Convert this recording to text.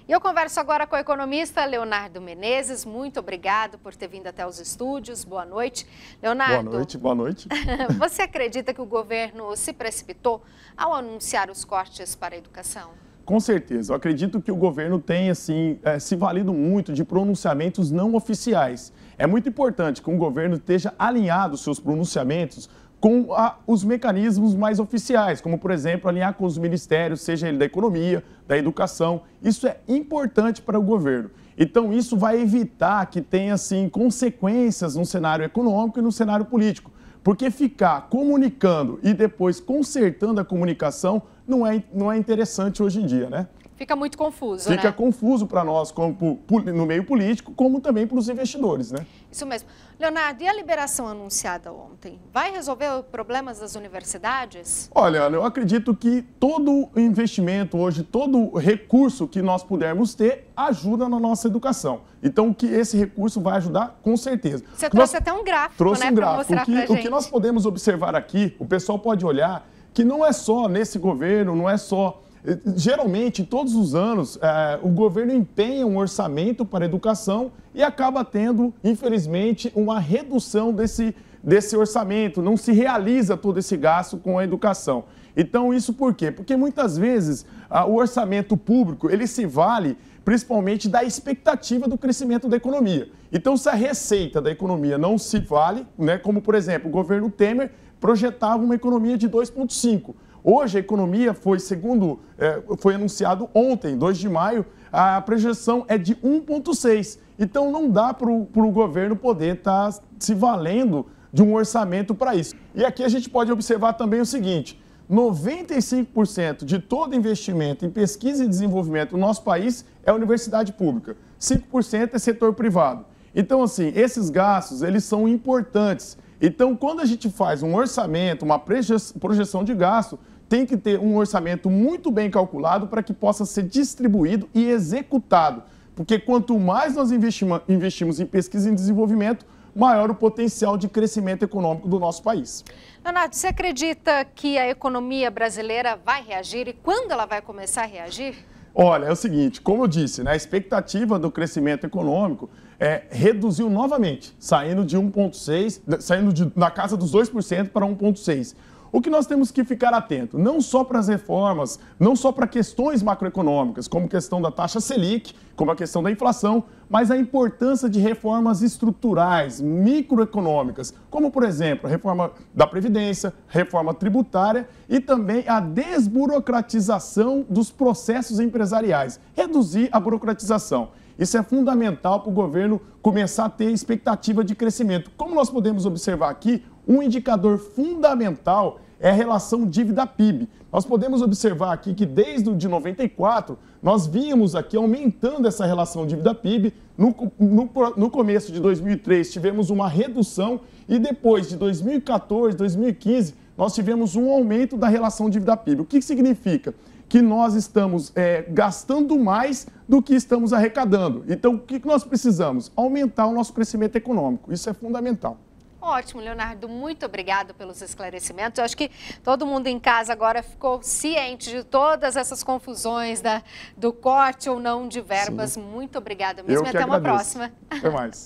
E eu converso agora com o economista Leonardo Menezes. Muito obrigado por ter vindo até os estúdios. Boa noite. Leonardo. Boa noite, boa noite. Você acredita que o governo se precipitou ao anunciar os cortes para a educação? Com certeza. Eu acredito que o governo tem, assim, se valido muito de pronunciamentos não oficiais. É muito importante que o governo esteja alinhado seus pronunciamentos com os mecanismos mais oficiais, como, por exemplo, alinhar com os ministérios, seja ele da economia, da educação. Isso é importante para o governo. Então, isso vai evitar que tenha, assim, consequências no cenário econômico e no cenário político. Porque ficar comunicando e depois consertando a comunicação não é interessante hoje em dia, né? Fica muito confuso, né? Fica confuso para nós, como no meio político, como também para os investidores, né? Isso mesmo. Leonardo, e a liberação anunciada ontem? Vai resolver os problemas das universidades? Olha, eu acredito que todo investimento hoje, todo recurso que nós pudermos ter, ajuda na nossa educação. Então, que esse recurso vai ajudar, com certeza. Você trouxe até um gráfico, trouxe né, um gráfico. O que nós podemos observar aqui, o pessoal pode olhar, que não é só nesse governo, não é só... Geralmente, todos os anos, o governo empenha um orçamento para a educação e acaba tendo, infelizmente, uma redução desse orçamento. Não se realiza todo esse gasto com a educação. Então, isso por quê? Porque muitas vezes o orçamento público ele se vale principalmente da expectativa do crescimento da economia. Então, se a receita da economia não se vale, né, como, por exemplo, o governo Temer projetava uma economia de 2,5%. Hoje a economia foi anunciado ontem, 2 de maio, a projeção é de 1,6. Então não dá para o governo poder estar se valendo de um orçamento para isso. E aqui a gente pode observar também o seguinte, 95% de todo investimento em pesquisa e desenvolvimento no nosso país é universidade pública, 5% é setor privado. Então assim, esses gastos eles são importantes. Então quando a gente faz um orçamento, uma projeção de gasto, tem que ter um orçamento muito bem calculado para que possa ser distribuído e executado. Porque quanto mais nós investimos em pesquisa e desenvolvimento, maior o potencial de crescimento econômico do nosso país. Leonardo, você acredita que a economia brasileira vai reagir e quando ela vai começar a reagir? Olha, é o seguinte, como eu disse, né, a expectativa do crescimento econômico reduziu novamente, saindo de 1,6%, na casa dos 2% para 1,6%. O que nós temos que ficar atento, não só para as reformas, não só para questões macroeconômicas, como a questão da taxa Selic, como a questão da inflação, mas a importância de reformas estruturais, microeconômicas, como, por exemplo, a reforma da Previdência, reforma tributária e também a desburocratização dos processos empresariais, reduzir a burocratização. Isso é fundamental para o governo começar a ter expectativa de crescimento. Como nós podemos observar aqui, um indicador fundamental é a relação dívida-PIB. Nós podemos observar aqui que desde de 94, nós víamos aqui aumentando essa relação dívida-PIB. No começo de 2003, tivemos uma redução e depois de 2014, 2015, nós tivemos um aumento da relação dívida-PIB. O que significa? Que nós estamos gastando mais do que estamos arrecadando. Então, o que nós precisamos? Aumentar o nosso crescimento econômico. Isso é fundamental. Ótimo, Leonardo. Muito obrigado pelos esclarecimentos. Eu acho que todo mundo em casa agora ficou ciente de todas essas confusões do corte ou não de verbas. Sim. Muito obrigada mesmo e até uma próxima. Até mais.